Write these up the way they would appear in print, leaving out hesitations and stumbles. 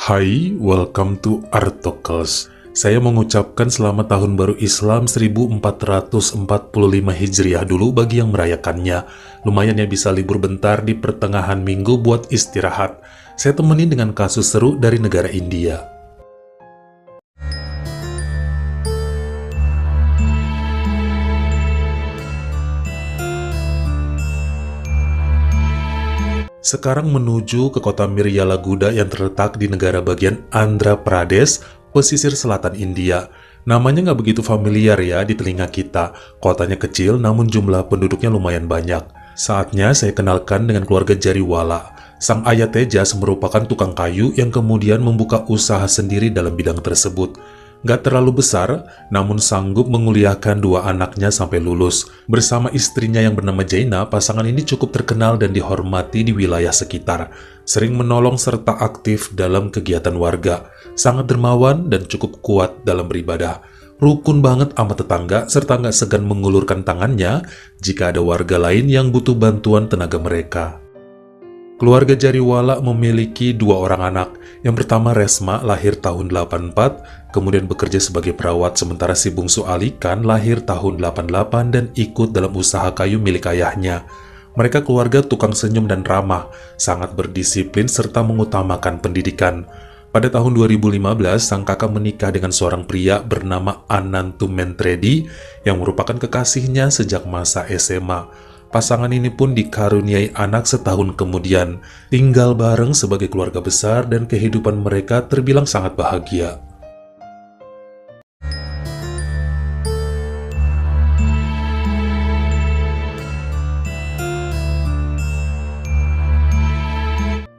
Hai, welcome to Artokels. Saya mengucapkan selamat tahun baru Islam 1445 Hijriah dulu bagi yang merayakannya. Lumayan ya bisa libur bentar di pertengahan minggu buat istirahat. Saya temenin dengan kasus seru dari negara India. Sekarang menuju ke kota Miryalaguda yang terletak di negara bagian Andhra Pradesh, pesisir selatan India. Namanya nggak begitu familiar ya di telinga kita. Kotanya kecil namun jumlah penduduknya lumayan banyak. Saatnya saya kenalkan dengan keluarga Jariwala. Sang ayah Tejas merupakan tukang kayu yang kemudian membuka usaha sendiri dalam bidang tersebut. Nggak terlalu besar, namun sanggup menguliahkan dua anaknya sampai lulus. Bersama istrinya yang bernama Jaina, pasangan ini cukup terkenal dan dihormati di wilayah sekitar. Sering menolong serta aktif dalam kegiatan warga. Sangat dermawan dan cukup kuat dalam beribadah. Rukun banget sama tetangga, serta nggak segan mengulurkan tangannya jika ada warga lain yang butuh bantuan tenaga mereka. Keluarga Jariwala memiliki dua orang anak. Yang pertama Resma lahir tahun 84, kemudian bekerja sebagai perawat, sementara si bungsu Alikan lahir tahun 88 dan ikut dalam usaha kayu milik ayahnya. Mereka keluarga tukang senyum dan ramah, sangat berdisiplin serta mengutamakan pendidikan. Pada tahun 2015, sang kakak menikah dengan seorang pria bernama Anantu Mentredi yang merupakan kekasihnya sejak masa SMA. Pasangan ini pun dikaruniai anak setahun kemudian, tinggal bareng sebagai keluarga besar dan kehidupan mereka terbilang sangat bahagia.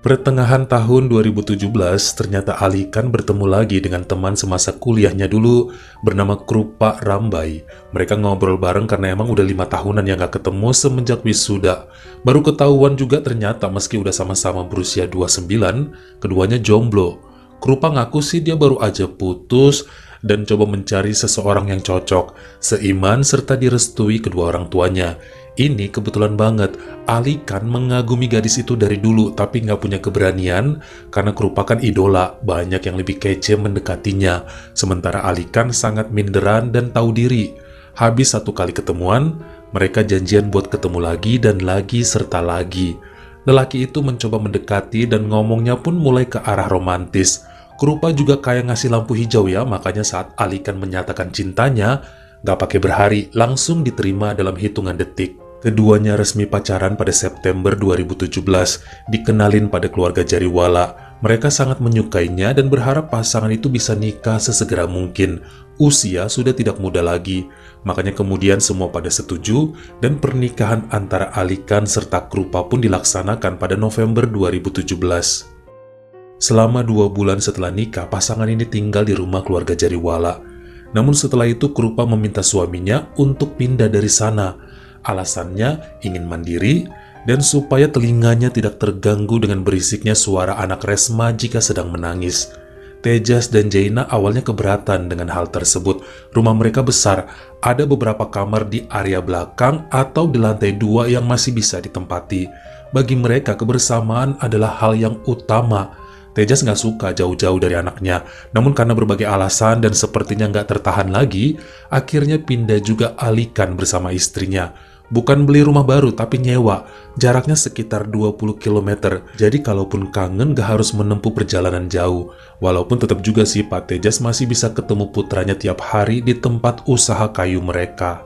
Pertengahan tahun 2017, ternyata Alikan bertemu lagi dengan teman semasa kuliahnya dulu bernama Krupa Rambai. Mereka ngobrol bareng karena emang udah 5 tahunan yang gak ketemu semenjak wisuda. Baru ketahuan juga ternyata meski udah sama-sama berusia 29, keduanya jomblo. Krupa ngaku sih dia baru aja putus dan coba mencari seseorang yang cocok, seiman serta direstui kedua orang tuanya. Ini kebetulan banget, Alikan mengagumi gadis itu dari dulu tapi nggak punya keberanian karena Krupa kan idola, banyak yang lebih kece mendekatinya. Sementara Alikan sangat minderan dan tahu diri. Habis satu kali ketemuan, mereka janjian buat ketemu lagi dan lagi serta lagi. Lelaki itu mencoba mendekati dan ngomongnya pun mulai ke arah romantis. Krupa juga kayak ngasih lampu hijau ya, makanya saat Alikan menyatakan cintanya, nggak pakai berhari, langsung diterima dalam hitungan detik. Keduanya resmi pacaran pada September 2017, dikenalin pada keluarga Jariwala. Mereka sangat menyukainya dan berharap pasangan itu bisa nikah sesegera mungkin. Usia sudah tidak muda lagi, makanya kemudian semua pada setuju dan pernikahan antara Alikan serta Krupa pun dilaksanakan pada November 2017. Selama 2 bulan setelah nikah, pasangan ini tinggal di rumah keluarga Jariwala. Namun setelah itu Krupa meminta suaminya untuk pindah dari sana. Alasannya ingin mandiri dan supaya telinganya tidak terganggu dengan berisiknya suara anak Resma jika sedang menangis. Tejas dan Jaina awalnya keberatan dengan hal tersebut. Rumah mereka besar, ada beberapa kamar di area belakang atau di lantai 2 yang masih bisa ditempati. Bagi mereka kebersamaan adalah hal yang utama. Tejas nggak suka jauh-jauh dari anaknya, namun karena berbagai alasan dan sepertinya nggak tertahan lagi, akhirnya pindah juga Alikan bersama istrinya. Bukan beli rumah baru, tapi nyewa. Jaraknya sekitar 20 km, jadi kalaupun kangen gak harus menempuh perjalanan jauh. Walaupun tetap juga sih Pak Tejas masih bisa ketemu putranya tiap hari di tempat usaha kayu mereka.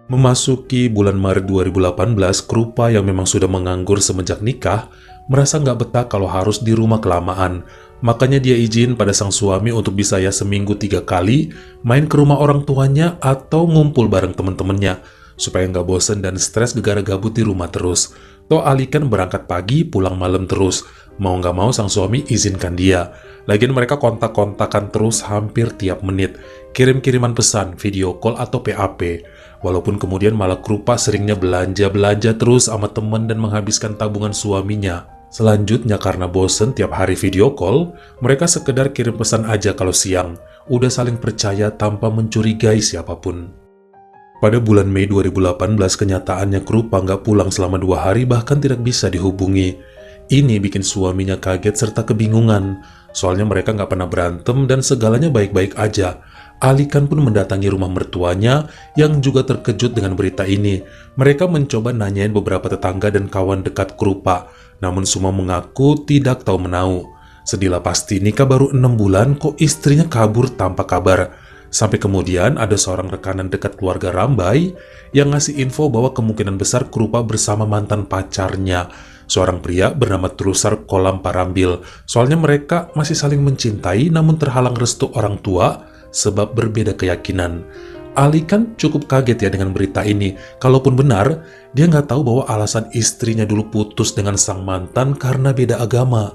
Memasuki bulan Maret 2018, Krupa yang memang sudah menganggur semenjak nikah, merasa nggak betah kalau harus di rumah kelamaan. Makanya dia izin pada sang suami untuk bisa ya seminggu 3 kali main ke rumah orang tuanya atau ngumpul bareng temen-temennya, supaya nggak bosen dan stres gegara gabut di rumah terus. Toh Alikan berangkat pagi, pulang malam terus. Mau nggak mau sang suami izinkan dia. Lagian mereka kontak-kontakan terus hampir tiap menit. Kirim-kiriman pesan, video call atau PAP. Walaupun kemudian malah Krupa seringnya belanja-belanja terus sama temen dan menghabiskan tabungan suaminya. Selanjutnya karena bosen tiap hari video call, mereka sekedar kirim pesan aja kalau siang. Udah saling percaya tanpa mencurigai siapapun. Pada bulan Mei 2018, kenyataannya Krupa nggak pulang selama 2 hari bahkan tidak bisa dihubungi. Ini bikin suaminya kaget serta kebingungan. Soalnya mereka nggak pernah berantem dan segalanya baik-baik aja. Alikan pun mendatangi rumah mertuanya yang juga terkejut dengan berita ini. Mereka mencoba nanyain beberapa tetangga dan kawan dekat Krupa, namun semua mengaku tidak tahu menau. Sedihlah pasti, nikah baru 6 bulan kok istrinya kabur tanpa kabar. Sampai kemudian ada seorang rekanan dekat keluarga Rambai yang ngasih info bahwa kemungkinan besar Krupa bersama mantan pacarnya, seorang pria bernama Trusar Kolam Parambil. Soalnya mereka masih saling mencintai namun terhalang restu orang tua sebab berbeda keyakinan. Ali kan cukup kaget ya dengan berita ini. Kalaupun benar, dia nggak tahu bahwa alasan istrinya dulu putus dengan sang mantan karena beda agama.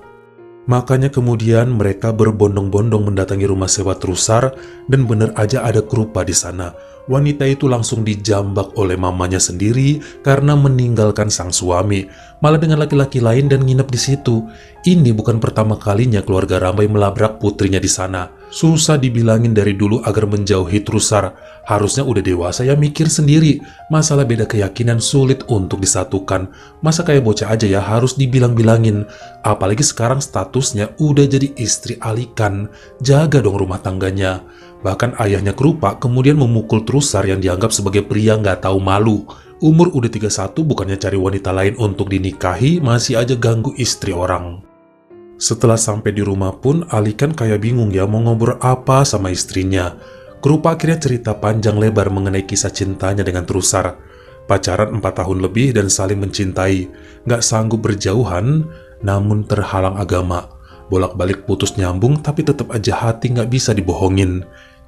Makanya kemudian mereka berbondong-bondong mendatangi rumah sewa Trusar dan benar aja ada Krupa di sana. Wanita itu langsung dijambak oleh mamanya sendiri karena meninggalkan sang suami, malah dengan laki-laki lain dan nginep di situ. Ini bukan pertama kalinya keluarga Rambai melabrak putrinya di sana. Susah dibilangin dari dulu agar menjauhi Trusar. Harusnya udah dewasa ya mikir sendiri. Masalah beda keyakinan sulit untuk disatukan. Masa kayak bocah aja ya harus dibilang-bilangin. Apalagi sekarang statusnya udah jadi istri Alikan. Jaga dong rumah tangganya. Bahkan ayahnya Krupa kemudian memukul Trusar yang dianggap sebagai pria nggak tahu malu. Umur udah 31 bukannya cari wanita lain untuk dinikahi, masih aja ganggu istri orang. Setelah sampai di rumah pun, Alikan kayak bingung ya mau ngobrol apa sama istrinya. Krupa akhirnya cerita panjang lebar mengenai kisah cintanya dengan Trusar. Pacaran 4 tahun lebih dan saling mencintai. Nggak sanggup berjauhan, namun terhalang agama. Bolak-balik putus nyambung tapi tetap aja hati nggak bisa dibohongin.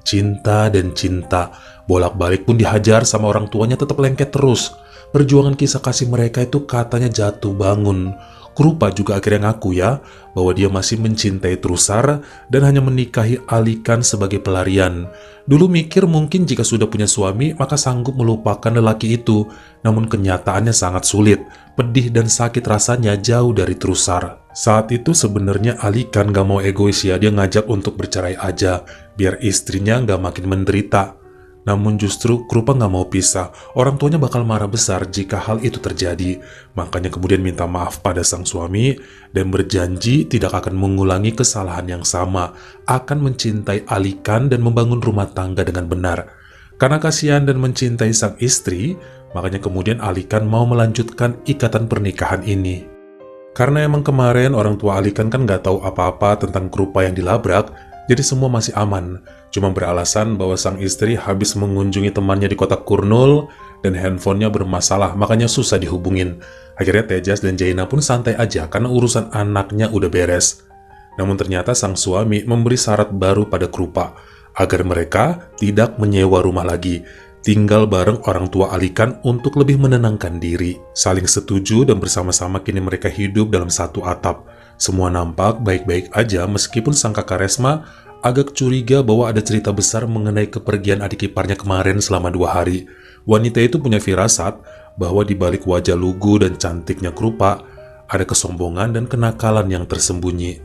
Cinta dan cinta, bolak-balik pun dihajar sama orang tuanya tetap lengket terus. Perjuangan kisah kasih mereka itu katanya jatuh bangun. Krupa juga akhirnya ngaku ya, bahwa dia masih mencintai Trusar dan hanya menikahi Alikan sebagai pelarian. Dulu mikir mungkin jika sudah punya suami maka sanggup melupakan lelaki itu, namun kenyataannya sangat sulit. Pedih dan sakit rasanya jauh dari Trusar. Saat itu sebenarnya Alikan gak mau egois ya, dia ngajak untuk bercerai aja, biar istrinya gak makin menderita. Namun justru Krupa gak mau pisah, orang tuanya bakal marah besar jika hal itu terjadi. Makanya kemudian minta maaf pada sang suami dan berjanji tidak akan mengulangi kesalahan yang sama, akan mencintai Alikan dan membangun rumah tangga dengan benar. Karena kasihan dan mencintai sang istri, makanya kemudian Alikan mau melanjutkan ikatan pernikahan ini. Karena emang kemarin orang tua Alikan kan gak tahu apa-apa tentang Krupa yang dilabrak, jadi semua masih aman. Cuma beralasan bahwa sang istri habis mengunjungi temannya di kota Kurnul dan handphonenya bermasalah, makanya susah dihubungin. Akhirnya Tejas dan Jaina pun santai aja karena urusan anaknya udah beres. Namun ternyata sang suami memberi syarat baru pada Krupa, agar mereka tidak menyewa rumah lagi, tinggal bareng orang tua Alikan untuk lebih menenangkan diri. Saling setuju dan bersama-sama kini mereka hidup dalam satu atap. Semua nampak baik-baik aja meskipun sang kakak Resma agak curiga bahwa ada cerita besar mengenai kepergian adik iparnya kemarin selama 2 hari. Wanita itu punya firasat bahwa di balik wajah lugu dan cantiknya Krupa ada kesombongan dan kenakalan yang tersembunyi.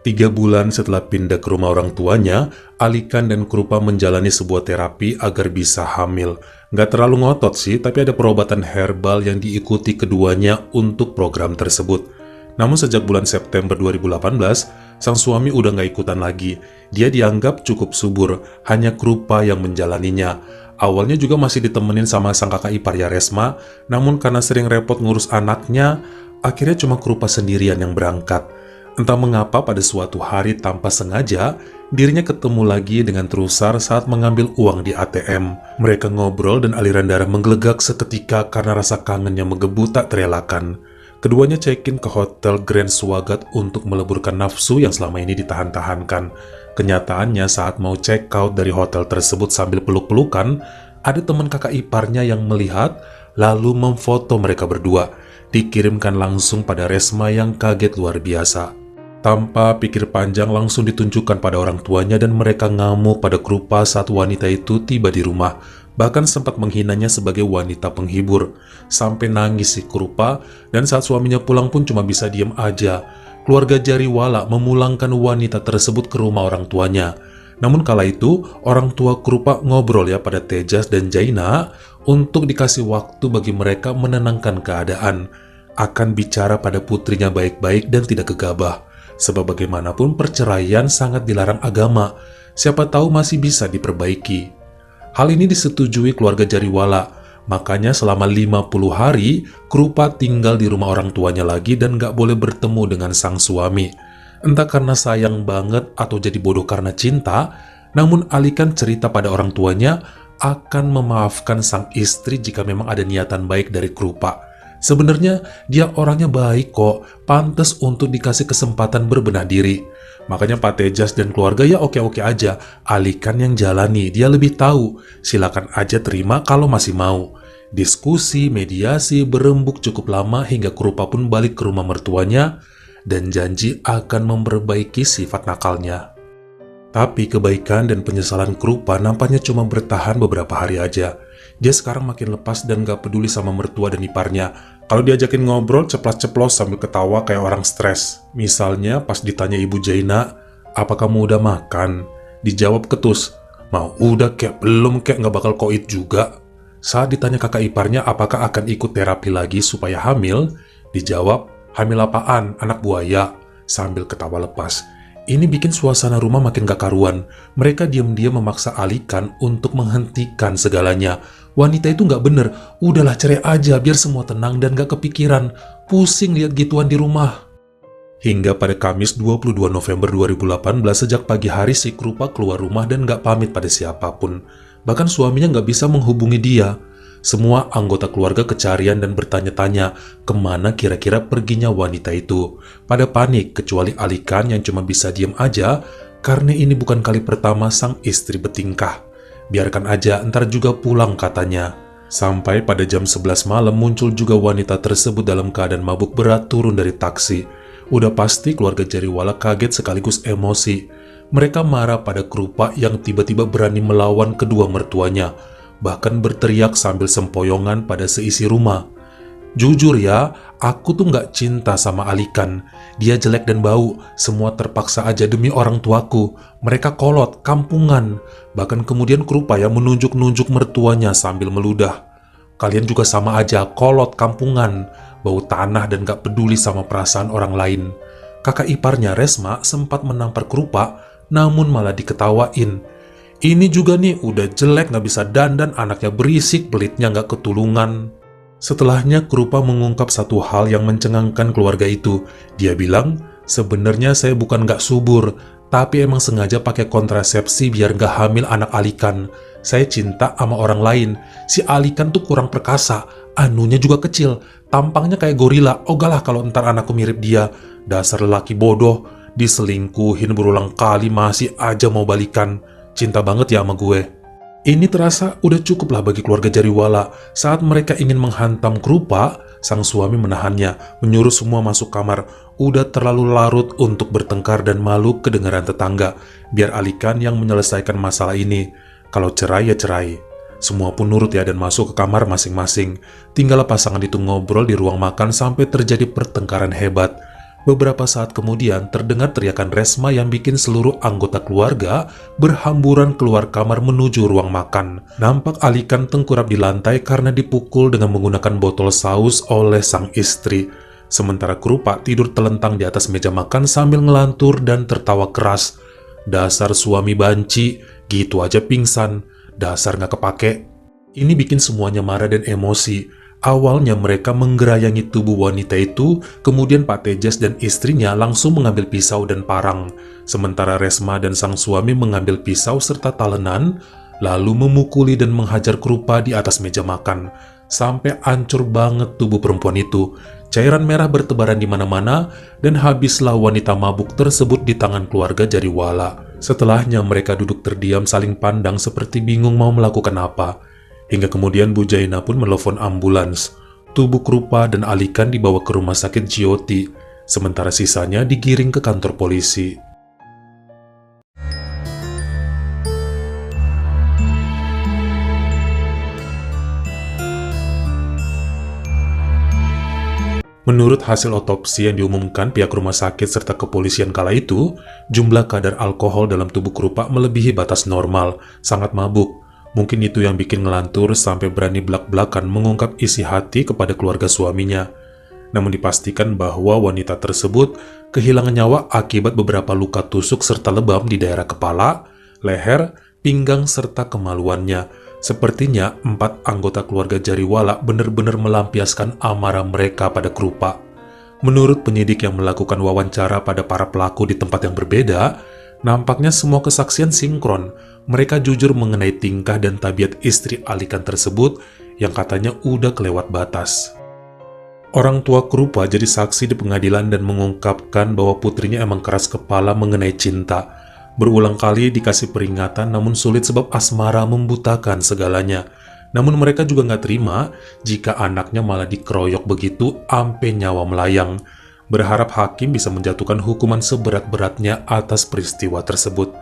3 bulan setelah pindah ke rumah orang tuanya, Alikan dan Krupa menjalani sebuah terapi agar bisa hamil. Nggak terlalu ngotot sih, tapi ada perobatan herbal yang diikuti keduanya untuk program tersebut. Namun sejak bulan September 2018, sang suami udah nggak ikutan lagi. Dia dianggap cukup subur, hanya Krupa yang menjalaninya. Awalnya juga masih ditemenin sama sang kakak iparnya Resma, namun karena sering repot ngurus anaknya, akhirnya cuma Krupa sendirian yang berangkat. Entah mengapa pada suatu hari tanpa sengaja, dirinya ketemu lagi dengan Trusar saat mengambil uang di ATM. Mereka ngobrol dan aliran darah menggelegak seketika karena rasa kangen yang menggebu tak terelakkan. Keduanya check-in ke hotel Grand Swagat untuk meleburkan nafsu yang selama ini ditahan-tahankan. Kenyataannya saat mau check out dari hotel tersebut sambil peluk-pelukan, ada teman kakak iparnya yang melihat lalu memfoto mereka berdua. Dikirimkan langsung pada Resma yang kaget luar biasa. Tanpa pikir panjang langsung ditunjukkan pada orang tuanya dan mereka ngamuk pada Krupa saat wanita itu tiba di rumah. Bahkan sempat menghinanya sebagai wanita penghibur. Sampai nangis si Krupa dan saat suaminya pulang pun cuma bisa diem aja. Keluarga Jariwala memulangkan wanita tersebut ke rumah orang tuanya. Namun kala itu orang tua Krupa ngobrol ya pada Tejas dan Jaina untuk dikasih waktu bagi mereka menenangkan keadaan. akan bicara pada putrinya baik-baik dan tidak gegabah. Sebab bagaimanapun perceraian sangat dilarang agama, siapa tahu masih bisa diperbaiki. Hal ini disetujui keluarga Jariwala, makanya selama 50 hari, Krupa tinggal di rumah orang tuanya lagi dan gak boleh bertemu dengan sang suami. Entah karena sayang banget atau jadi bodoh karena cinta, namun Alikan cerita pada orang tuanya akan memaafkan sang istri jika memang ada niatan baik dari Krupa. Sebenarnya dia orangnya baik kok, pantas untuk dikasih kesempatan berbenah diri. Makanya Pak Tejas dan keluarga ya oke-oke aja, Alikan yang jalani, dia lebih tahu. Silakan aja terima kalau masih mau. Diskusi, mediasi, berembuk cukup lama hingga Krupa pun balik ke rumah mertuanya dan janji akan memperbaiki sifat nakalnya. Tapi kebaikan dan penyesalan Krupa nampaknya cuma bertahan beberapa hari aja. Dia sekarang makin lepas dan gak peduli sama mertua dan iparnya. Kalau diajakin ngobrol, ceplas-ceplos sambil ketawa kayak orang stres. Misalnya pas ditanya Ibu Jaina, "Apa kamu udah makan?" Dijawab ketus, "Mau udah kek, belum kek, gak bakal koit juga." Saat ditanya kakak iparnya apakah akan ikut terapi lagi supaya hamil, dijawab, "Hamil apaan? Anak buaya?" Sambil ketawa lepas. Ini bikin suasana rumah makin gak karuan. Mereka diam-diam memaksa Alikan untuk menghentikan segalanya. Wanita itu gak bener. Udahlah cerai aja biar semua tenang dan gak kepikiran. Pusing lihat gituan di rumah. Hingga pada Kamis 22 November 2018 sejak pagi hari si Krupa keluar rumah dan gak pamit pada siapapun. Bahkan suaminya gak bisa menghubungi dia. Semua anggota keluarga kecarian dan bertanya-tanya kemana kira-kira perginya wanita itu. Pada panik, kecuali Alikan yang cuma bisa diam aja karena ini bukan kali pertama sang istri bertingkah. Biarkan aja, ntar juga pulang katanya. Sampai pada jam 11 malam muncul juga wanita tersebut dalam keadaan mabuk berat turun dari taksi. Udah pasti keluarga Jariwala kaget sekaligus emosi. Mereka marah pada Krupa yang tiba-tiba berani melawan kedua mertuanya. Bahkan berteriak sambil sempoyongan pada seisi rumah. "Jujur ya, aku tuh gak cinta sama Alikan. Dia jelek dan bau, semua terpaksa aja demi orang tuaku. Mereka kolot, kampungan." Bahkan kemudian Krupa yang menunjuk-nunjuk mertuanya sambil meludah. "Kalian juga sama aja, kolot, kampungan, bau tanah dan gak peduli sama perasaan orang lain." Kakak iparnya Resma sempat menampar Krupa, namun malah diketawain. "Ini juga nih udah jelek gak bisa dandan, anaknya berisik, pelitnya gak ketulungan." Setelahnya Krupa mengungkap satu hal yang mencengangkan keluarga itu. Dia bilang, "Sebenarnya saya bukan gak subur, tapi emang sengaja pakai kontrasepsi biar gak hamil anak Alikan. Saya cinta sama orang lain. Si Alikan tuh kurang perkasa, anunya juga kecil, tampangnya kayak gorila. Ogalah kalau ntar anakku mirip dia. Dasar lelaki bodoh, diselingkuhin berulang kali masih aja mau balikan. Cinta banget ya sama gue." Ini terasa udah cukup lah bagi keluarga Jariwala. Saat mereka ingin menghantam Krupa, sang suami menahannya, menyuruh semua masuk kamar. Udah terlalu larut untuk bertengkar dan malu kedengaran tetangga. Biar Alikan yang menyelesaikan masalah ini. Kalau cerai ya cerai. Semua pun nurut ya dan masuk ke kamar masing-masing. Tinggal pasangan itu ngobrol di ruang makan sampai terjadi pertengkaran hebat. Beberapa saat kemudian terdengar teriakan Resma yang bikin seluruh anggota keluarga berhamburan keluar kamar menuju ruang makan. Nampak Alikan tengkurap di lantai karena dipukul dengan menggunakan botol saus oleh sang istri. Sementara Krupa tidur telentang di atas meja makan sambil ngelantur dan tertawa keras. "Dasar suami banci, gitu aja pingsan. Dasar gak kepake." Ini bikin semuanya marah dan emosi. Awalnya mereka menggerayangi tubuh wanita itu, kemudian Pak Tejas dan istrinya langsung mengambil pisau dan parang. Sementara Resma dan sang suami mengambil pisau serta talenan, lalu memukuli dan menghajar Krupa di atas meja makan. Sampai hancur banget tubuh perempuan itu. Cairan merah bertebaran di mana-mana, dan habislah wanita mabuk tersebut di tangan keluarga Jariwala. Setelahnya mereka duduk terdiam saling pandang seperti bingung mau melakukan apa. Hingga kemudian Bu Jaina pun menelepon ambulans. Tubuh Krupa dan Alikan dibawa ke rumah sakit Jyoti, sementara sisanya digiring ke kantor polisi. Menurut hasil otopsi yang diumumkan pihak rumah sakit serta kepolisian kala itu, jumlah kadar alkohol dalam tubuh Krupa melebihi batas normal, sangat mabuk. Mungkin itu yang bikin ngelantur sampai berani belak-belakan mengungkap isi hati kepada keluarga suaminya. namun dipastikan bahwa wanita tersebut kehilangan nyawa akibat beberapa luka tusuk serta lebam di daerah kepala, leher, pinggang, serta kemaluannya. Sepertinya 4 anggota keluarga Jariwala benar-benar melampiaskan amarah mereka pada Krupa. Menurut penyidik yang melakukan wawancara pada para pelaku di tempat yang berbeda, nampaknya semua kesaksian sinkron. Mereka jujur mengenai tingkah dan tabiat istri Alikan tersebut yang katanya udah kelewat batas. Orang tua Krupa jadi saksi di pengadilan dan mengungkapkan bahwa putrinya emang keras kepala mengenai cinta. Berulang kali dikasih peringatan namun sulit sebab asmara membutakan segalanya. Namun mereka juga nggak terima jika anaknya malah dikeroyok begitu ampe nyawa melayang. Berharap hakim bisa menjatuhkan hukuman seberat-beratnya atas peristiwa tersebut.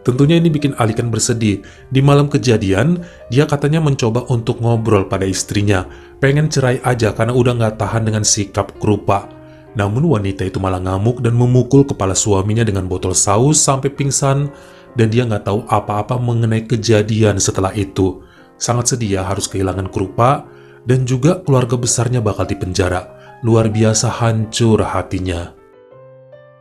Tentunya ini bikin Alikan bersedih. Di malam kejadian, dia katanya mencoba untuk ngobrol pada istrinya. Pengen cerai aja karena udah nggak tahan dengan sikap Krupa. Namun wanita itu malah ngamuk dan memukul kepala suaminya dengan botol saus sampai pingsan. Dan dia nggak tahu apa-apa mengenai kejadian setelah itu. Sangat sedih ya harus kehilangan Krupa. Dan juga keluarga besarnya bakal dipenjara. Luar biasa hancur hatinya.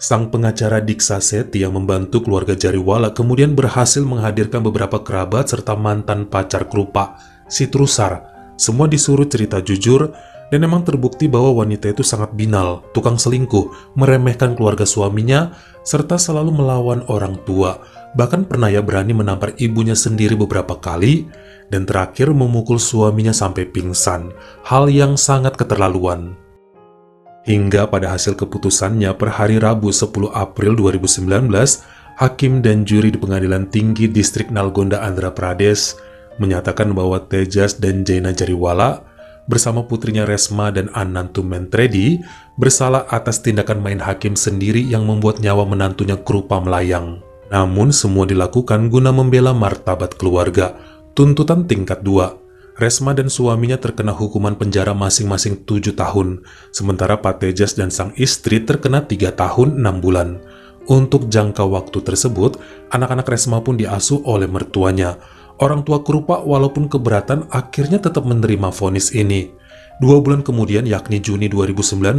Sang pengacara Diksa Seti yang membantu keluarga Jariwala kemudian berhasil menghadirkan beberapa kerabat serta mantan pacar Krupa, si Trusar. Semua disuruh cerita jujur dan memang terbukti bahwa wanita itu sangat binal, tukang selingkuh, meremehkan keluarga suaminya, serta selalu melawan orang tua. Bahkan pernah ya berani menampar ibunya sendiri beberapa kali dan terakhir memukul suaminya sampai pingsan. Hal yang sangat keterlaluan. Hingga pada hasil keputusannya per hari Rabu 10 April 2019, hakim dan juri di Pengadilan Tinggi Distrik Nalgonda Andhra Pradesh menyatakan bahwa Tejas dan Jaina Jariwala bersama putrinya Resma dan Anantu Mentredi bersalah atas tindakan main hakim sendiri yang membuat nyawa menantunya Krupa melayang. Namun semua dilakukan guna membela martabat keluarga. Tuntutan tingkat 2. Resma dan suaminya terkena hukuman penjara masing-masing 7 tahun, sementara Pak Tejas dan sang istri terkena 3 tahun 6 bulan. Untuk jangka waktu tersebut, anak-anak Resma pun diasuh oleh mertuanya. Orang tua Krupa walaupun keberatan akhirnya tetap menerima vonis ini. 2 bulan kemudian, yakni Juni 2019,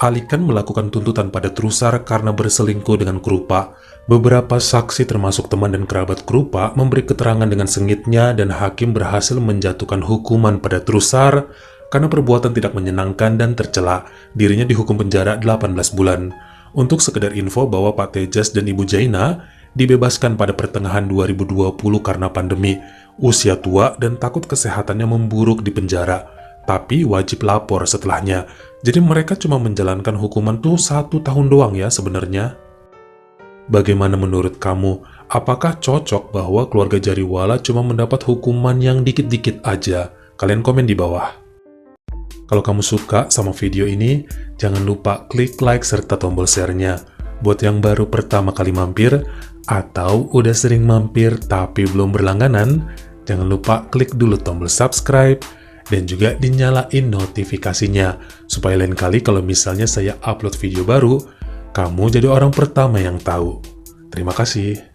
Alikan melakukan tuntutan pada Trusar karena berselingkuh dengan Krupa. Beberapa saksi termasuk teman dan kerabat Krupa memberi keterangan dengan sengitnya dan hakim berhasil menjatuhkan hukuman pada Trusar karena perbuatan tidak menyenangkan dan tercela. Dirinya dihukum penjara 18 bulan. Untuk sekedar info bahwa Pak Tejas dan Ibu Jaina dibebaskan pada pertengahan 2020 karena pandemi, usia tua dan takut kesehatannya memburuk di penjara. Tapi wajib lapor setelahnya. Jadi mereka cuma menjalankan hukuman tuh 1 tahun doang ya sebenarnya. Bagaimana menurut kamu? Apakah cocok bahwa keluarga Jariwala cuma mendapat hukuman yang dikit-dikit aja? Kalian komen di bawah. Kalau kamu suka sama video ini, jangan lupa klik like serta tombol share-nya. Buat yang baru pertama kali mampir, atau udah sering mampir tapi belum berlangganan, jangan lupa klik dulu tombol subscribe, dan juga dinyalain notifikasinya, supaya lain kali kalau misalnya saya upload video baru, kamu jadi orang pertama yang tahu. Terima kasih.